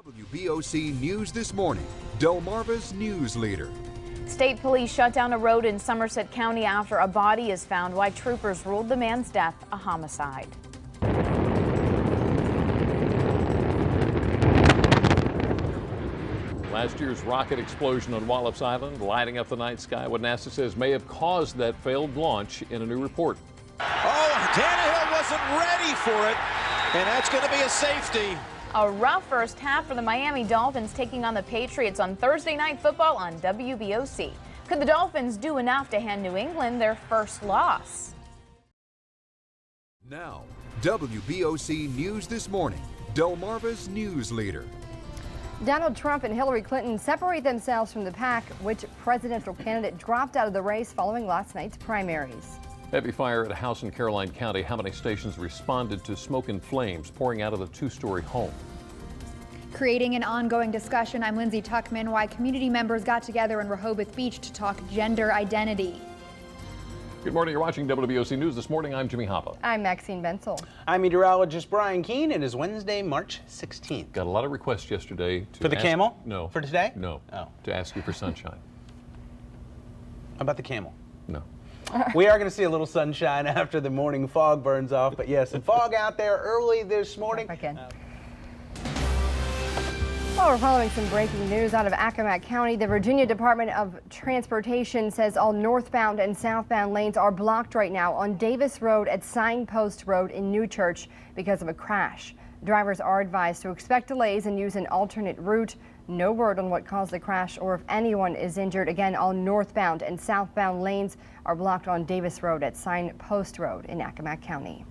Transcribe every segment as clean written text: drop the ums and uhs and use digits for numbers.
WBOC News This Morning, Delmarva's news leader. State police shut down a road in Somerset County after a body is found. Why troopers ruled the man's death a homicide. Last year's rocket explosion on Wallops Island, lighting up the night sky, what NASA says may have caused that failed launch in a new report. Oh, Tannehill wasn't ready for it, and that's going to be a safety. A rough first half for the Miami Dolphins taking on the Patriots on Thursday Night Football on WBOC. Could the Dolphins do enough to hand New England their first loss? Now, WBOC News This Morning, Delmarva's news leader. Donald Trump and Hillary Clinton separate themselves from the pack. Which presidential candidate dropped out of the race following last night's primaries? Heavy fire at a house in Caroline County. How many stations responded to smoke and flames pouring out of the two-story home? Creating an ongoing discussion, I'm Lindsay Tuckman. Why community members got together in Rehoboth Beach to talk gender identity. Good morning. You're watching WBOC News This Morning. I'm Jimmy Hoppa. I'm Maxine Bensel. I'm meteorologist Brian Keene. It is Wednesday, March 16th. Got a lot of requests yesterday. For the camel? No. For today? No. Oh. To ask you for sunshine. How about the camel? No. We are going to see a little sunshine after the morning fog burns off, but yes, some fog out there early this morning. Well, we're following some breaking news out of Accomack County. The Virginia Department of Transportation says all northbound and southbound lanes are blocked right now on Davis Road at Signpost Road in New Church because of a crash. Drivers are advised to expect delays and use an alternate route. No word on what caused the crash or if anyone is injured. Again, all northbound and southbound lanes are blocked on Davis Road at Signpost Road in Accomack County.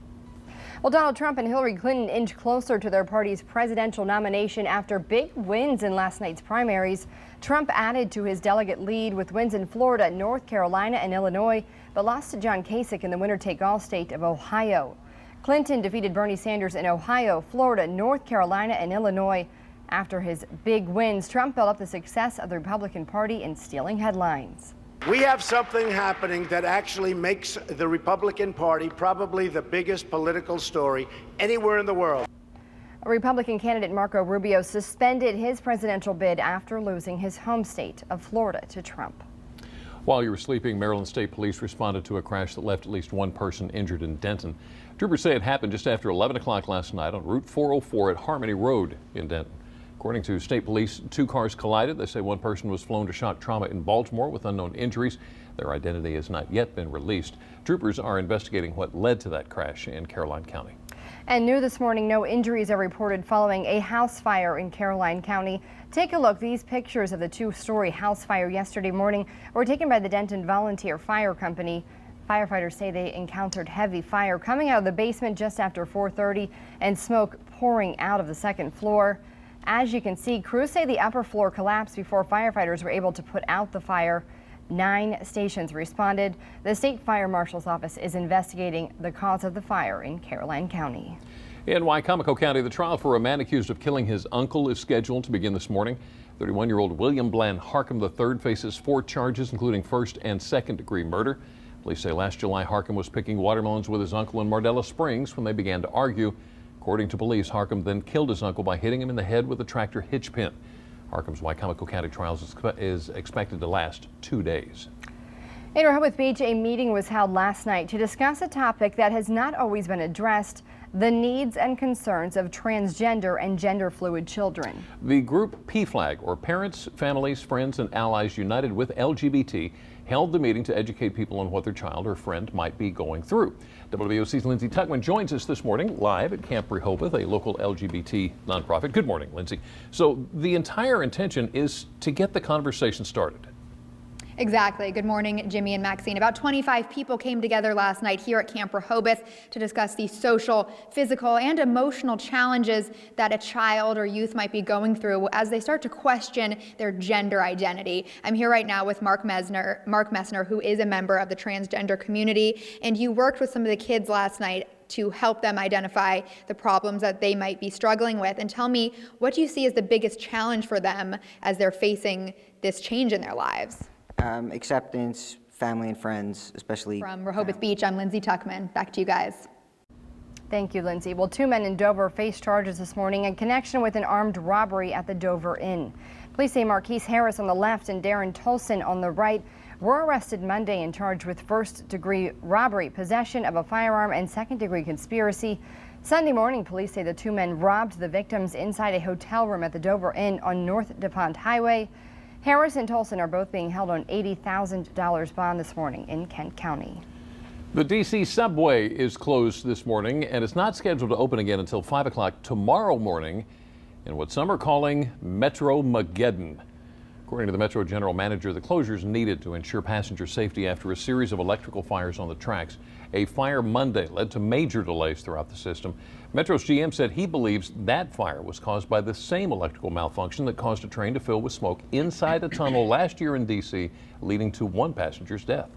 Well, Donald Trump and Hillary Clinton inch closer to their party's presidential nomination after big wins in last night's primaries. Trump added to his delegate lead with wins in Florida, North Carolina, and Illinois, but lost to John Kasich in the winner-take-all state of Ohio. Clinton defeated Bernie Sanders in Ohio, Florida, North Carolina, and Illinois. After his big wins, Trump built up the success of the Republican Party in stealing headlines. We have something happening that actually makes the Republican Party probably the biggest political story anywhere in the world. Republican candidate Marco Rubio suspended his presidential bid after losing his home state of Florida to Trump. While you were sleeping, Maryland State Police responded to a crash that left at least one person injured in Denton. Troopers say it happened just after 11 o'clock last night on Route 404 at Harmony Road in Denton. According to state police, two cars collided. They say one person was flown to shock trauma in Baltimore with unknown injuries. Their identity has not yet been released. Troopers are investigating what led to that crash in Caroline County. And new this morning, no injuries are reported following a house fire in Caroline County. Take a look. These pictures of the two-story house fire yesterday morning were taken by the Denton Volunteer Fire Company. Firefighters say they encountered heavy fire coming out of the basement just after 4:30 and smoke pouring out of the second floor. As you can see, crews say the upper floor collapsed before firefighters were able to put out the fire. 9 stations responded. The state fire marshal's office is investigating the cause of the fire in Caroline County. In Wycomico County, the trial for a man accused of killing his uncle is scheduled to begin this morning. 31-year-old William Bland Harcum III faces 4 charges, including first and second-degree murder. Police say last July, Harcum was picking watermelons with his uncle in Mardella Springs when they began to argue. According to police, Harcum then killed his uncle by hitting him in the head with a tractor hitch pin. Harcum's Wycomico County trial is expected to last 2 days. In Rehoboth Beach, a meeting was held last night to discuss a topic that has not always been addressed: the needs and concerns of transgender and gender fluid children. The group PFLAG, or Parents, Families, Friends, and Allies United with LGBT, held the meeting to educate people on what their child or friend might be going through. WBOC's Lindsay Tuckman joins us this morning live at Camp Rehoboth, a local LGBT nonprofit. Good morning, Lindsay. So the entire intention is to get the conversation started. Exactly. Good morning, Jimmy and Maxine. About 25 people came together last night here at Camp Rehoboth to discuss the social, physical, and emotional challenges that a child or youth might be going through as they start to question their gender identity. I'm here right now with Mark Messner, who is a member of the transgender community, and you worked with some of the kids last night to help them identify the problems that they might be struggling with. And tell me, what do you see as the biggest challenge for them as they're facing this change in their lives? Acceptance, family and friends, especially. From Rehoboth Beach, I'm Lindsay Tuckman. Back to you guys. Thank you, Lindsay. Well, 2 men in Dover faced charges this morning in connection with an armed robbery at the Dover Inn. Police say Marquise Harris on the left and Darren Tolson on the right were arrested Monday and charged with first-degree robbery, possession of a firearm, and second-degree conspiracy. Sunday morning, police say the 2 men robbed the victims inside a hotel room at the Dover Inn on North DuPont Highway. Harris and Tolson are both being held on $80,000 bond this morning in Kent County. The D.C. subway is closed this morning, and it's not scheduled to open again until 5 o'clock tomorrow morning in what some are calling Metro-mageddon. According to the Metro General Manager, the closure is needed to ensure passenger safety after a series of electrical fires on the tracks. A fire Monday led to major delays throughout the system. Metro's GM said he believes that fire was caused by the same electrical malfunction that caused a train to fill with smoke inside a tunnel last year in D.C., leading to one passenger's death.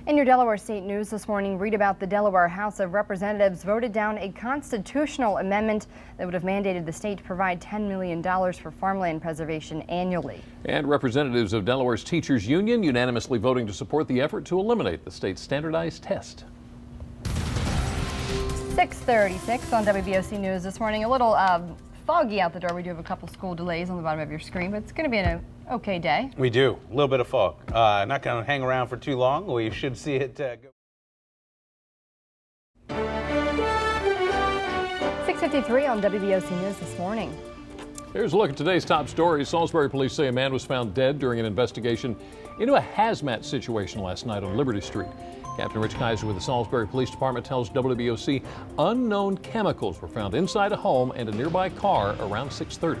In your Delaware State News this morning, read about the Delaware House of Representatives voted down a constitutional amendment that would have mandated the state to provide $10 million for farmland preservation annually. And representatives of Delaware's Teachers Union unanimously voting to support the effort to eliminate the state's standardized test. 6:36 on WBOC News this morning. A little foggy out the door. We do have a couple school delays on the bottom of your screen, but it's going to be an okay day. We do. A little bit of fog. Not going to hang around for too long. We should see it go. 6:53 on WBOC News this morning. Here's a look at today's top stories. Salisbury police say a man was found dead during an investigation into a hazmat situation last night on Liberty Street. Captain Rich Kaiser with the Salisbury Police Department tells WBOC unknown chemicals were found inside a home and a nearby car around 6:30.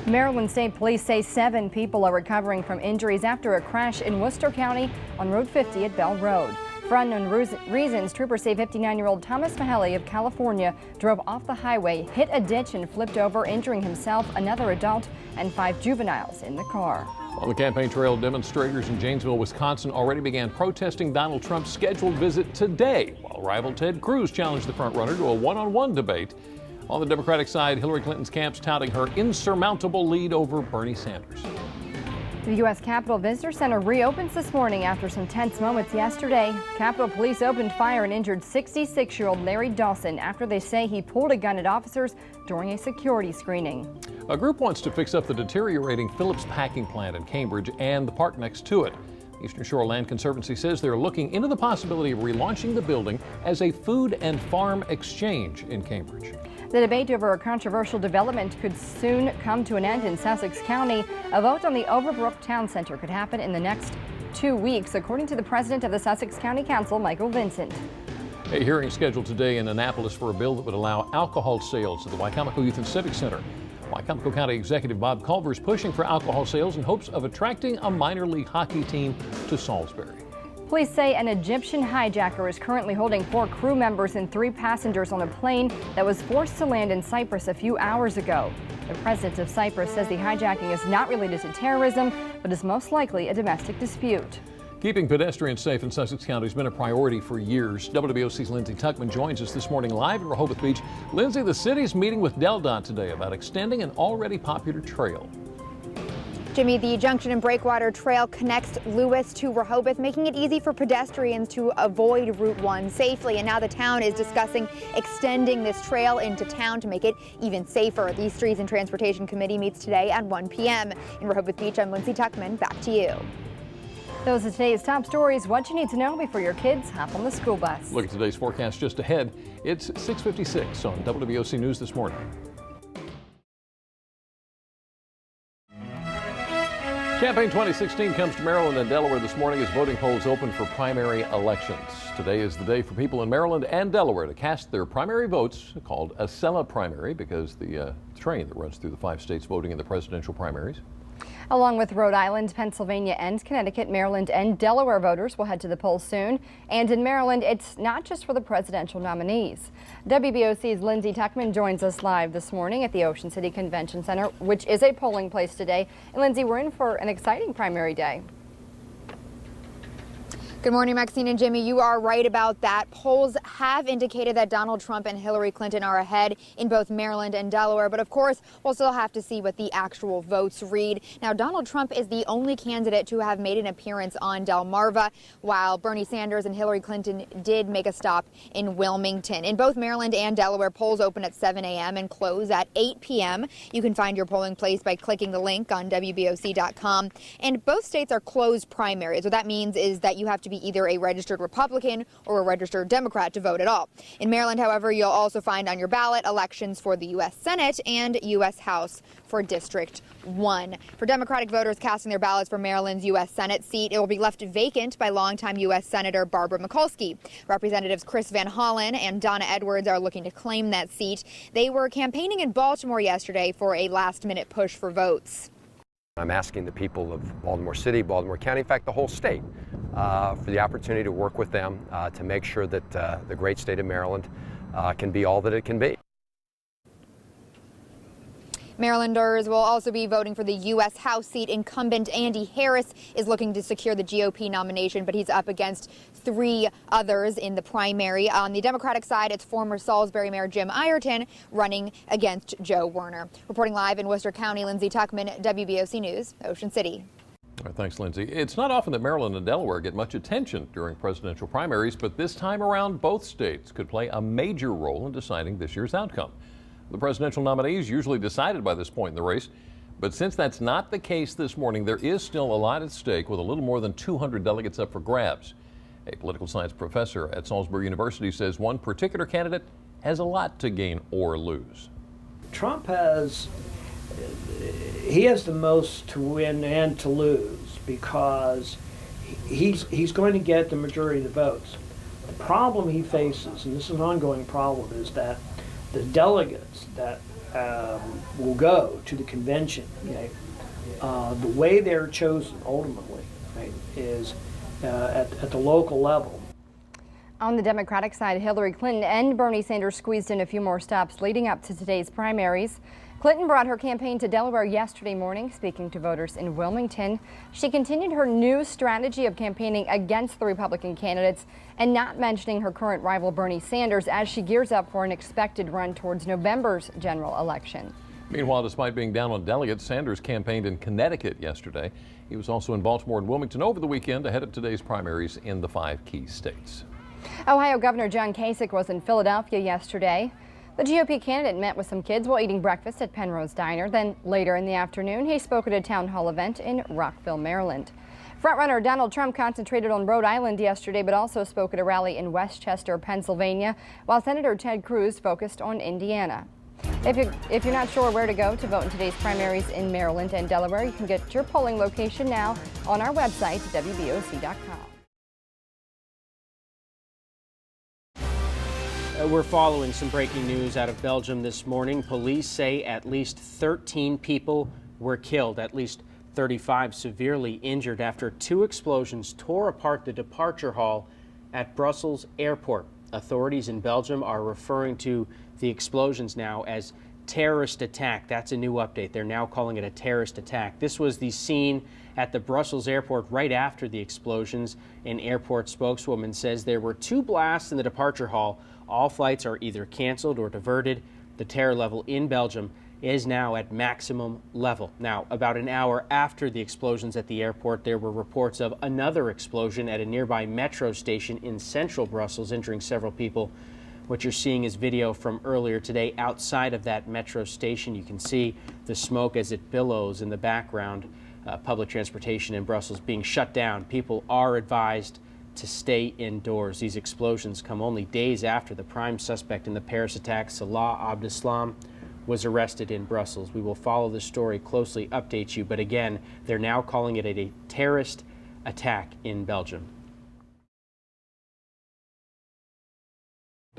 Maryland State Police say 7 people are recovering from injuries after a crash in Worcester County on Road 50 at Bell Road. For unknown reasons, troopers say 59-year-old Thomas Mahelli of California drove off the highway, hit a ditch, and flipped over, injuring himself, another adult, and 5 juveniles in the car. On the campaign trail, demonstrators in Janesville, Wisconsin already began protesting Donald Trump's scheduled visit today, while rival Ted Cruz challenged the frontrunner to a one-on-one debate. On the Democratic side, Hillary Clinton's camp's touting her insurmountable lead over Bernie Sanders. The U.S. Capitol Visitor Center reopens this morning after some tense moments yesterday. Capitol Police opened fire and injured 66-year-old Larry Dawson after they say he pulled a gun at officers during a security screening. A group wants to fix up the deteriorating Phillips packing plant in Cambridge and the park next to it. Eastern Shore Land Conservancy says they're looking into the possibility of relaunching the building as a food and farm exchange in Cambridge. The debate over a controversial development could soon come to an end in Sussex County. A vote on the Overbrook Town Center could happen in the next 2 weeks, according to the president of the Sussex County Council, Michael Vincent. A hearing scheduled today in Annapolis for a bill that would allow alcohol sales at the Wycomico Youth and Civic Center. Wycomico County Executive Bob Culver is pushing for alcohol sales in hopes of attracting a minor league hockey team to Salisbury. Police say an Egyptian hijacker is currently holding 4 crew members and 3 passengers on a plane that was forced to land in Cyprus a few hours ago. The president of Cyprus says the hijacking is not related to terrorism, but is most likely a domestic dispute. Keeping pedestrians safe in Sussex County has been a priority for years. WBOC's Lindsay Tuckman joins us this morning live in Rehoboth Beach. Lindsay, the city's meeting with DelDOT today about extending an already popular trail. Jimmy, the Junction and Breakwater Trail connects Lewis to Rehoboth, making it easy for pedestrians to avoid Route 1 safely. And now the town is discussing extending this trail into town to make it even safer. The Streets and Transportation Committee meets today at 1 p.m. In Rehoboth Beach, I'm Lindsay Tuckman. Back to you. Those are today's top stories. What you need to know before your kids hop on the school bus. Look at today's forecast just ahead. It's 6:56 on WBOC News this morning. Campaign 2016 comes to Maryland and Delaware this morning as voting polls open for primary elections. Today is the day for people in Maryland and Delaware to cast their primary votes, called a Acela primary because the train that runs through the 5 states voting in the presidential primaries. Along with Rhode Island, Pennsylvania, and Connecticut, Maryland and Delaware voters will head to the polls soon. And in Maryland, it's not just for the presidential nominees. WBOC's Lindsay Tuckman joins us live this morning at the Ocean City Convention Center, which is a polling place today. And Lindsay, we're in for an exciting primary day. Good morning, Maxine and Jimmy. You are right about that. Polls have indicated that Donald Trump and Hillary Clinton are ahead in both Maryland and Delaware. But of course, we'll still have to see what the actual votes read. Now, Donald Trump is the only candidate to have made an appearance on Delmarva, while Bernie Sanders and Hillary Clinton did make a stop in Wilmington. In both Maryland and Delaware, polls open at 7 a.m. and close at 8 p.m. You can find your polling place by clicking the link on WBOC.com. And both states are closed primaries. What that means is that you have to be either a registered Republican or a registered Democrat to vote at all. In Maryland, however, you'll also find on your ballot elections for the U.S. Senate and U.S. House for District 1. For Democratic voters casting their ballots for Maryland's U.S. Senate seat, it will be left vacant by longtime U.S. Senator Barbara Mikulski. Representatives Chris Van Hollen and Donna Edwards are looking to claim that seat. They were campaigning in Baltimore yesterday for a last-minute push for votes. I'm asking the people of Baltimore City, Baltimore County, in fact, the whole state, for the opportunity to work with them to make sure that the great state of Maryland can be all that it can be. Marylanders will also be voting for the U.S. House seat. Incumbent Andy Harris is looking to secure the GOP nomination, but he's up against 3 others in the primary. On the Democratic side, it's former Salisbury Mayor Jim Ireton running against Joe Werner. Reporting live in Worcester County, Lindsay Tuckman, WBOC News, Ocean City. All right, thanks, Lindsay. It's not often that Maryland and Delaware get much attention during presidential primaries, but this time around, both states could play a major role in deciding this year's outcome. The presidential nominee is usually decided by this point in the race, but since that's not the case this morning, there is still a lot at stake with a little more than 200 delegates up for grabs. A political science professor at Salisbury University says one particular candidate has a lot to gain or lose. Trump has the most to win and to lose because he's going to get the majority of the votes. The problem he faces, and this is an ongoing problem, is that the delegates that will go to the convention, the way they're chosen ultimately, is at the local level. On the Democratic side, Hillary Clinton and Bernie Sanders squeezed in a few more stops leading up to today's primaries. Clinton brought her campaign to Delaware yesterday morning, speaking to voters in Wilmington. She continued her new strategy of campaigning against the Republican candidates and not mentioning her current rival Bernie Sanders as she gears up for an expected run towards November's general election. Meanwhile, despite being down on delegates, Sanders campaigned in Connecticut yesterday. He was also in Baltimore and Wilmington over the weekend ahead of today's primaries in the 5 key states. Ohio Governor John Kasich was in Philadelphia yesterday. The GOP candidate met with some kids while eating breakfast at Penrose Diner. Then later in the afternoon, he spoke at a town hall event in Rockville, Maryland. Frontrunner Donald Trump concentrated on Rhode Island yesterday, but also spoke at a rally in Westchester, Pennsylvania, while Senator Ted Cruz focused on Indiana. If you're not sure where to go to vote in today's primaries in Maryland and Delaware, you can get your polling location now on our website, WBOC.com. We're following some breaking news out of Belgium this morning. Police say at least 13 people were killed, at least 35 severely injured after 2 explosions tore apart the departure hall at Brussels airport. Authorities in Belgium are referring to the explosions now as terrorist attack. That's a new update. They're now calling it a terrorist attack. This was the scene at the Brussels airport right after the explosions. An airport spokeswoman says there were 2 blasts in the departure hall. All flights are either canceled or diverted. The terror level in Belgium is now at maximum level. Now, about an hour after the explosions at the airport, there were reports of another explosion at a nearby metro station in central Brussels, injuring several people. What you're seeing is video from earlier today outside of that metro station. You can see the smoke as it billows in the background. Public transportation in Brussels being shut down. People are advised to stay indoors. These explosions come only days after the prime suspect in the Paris attack, Salah Abdeslam, was arrested in Brussels. We will follow this story closely, update you, but again, they're now calling it a terrorist attack in Belgium.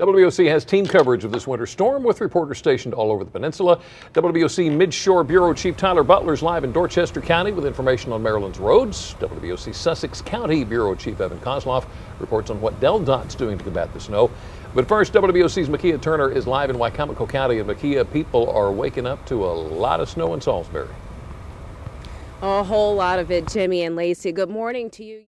WBOC has team coverage of this winter storm with reporters stationed all over the peninsula. WBOC Midshore Bureau Chief Tyler Butler is live in Dorchester County with information on Maryland's roads. WBOC Sussex County Bureau Chief Evan Kozloff reports on what DelDOT's doing to combat the snow. But first, WBOC's Makia Turner is live in Wicomico County. And Makia, people are waking up to a lot of snow in Salisbury. A whole lot of it, Jimmy and Lacey. Good morning to you.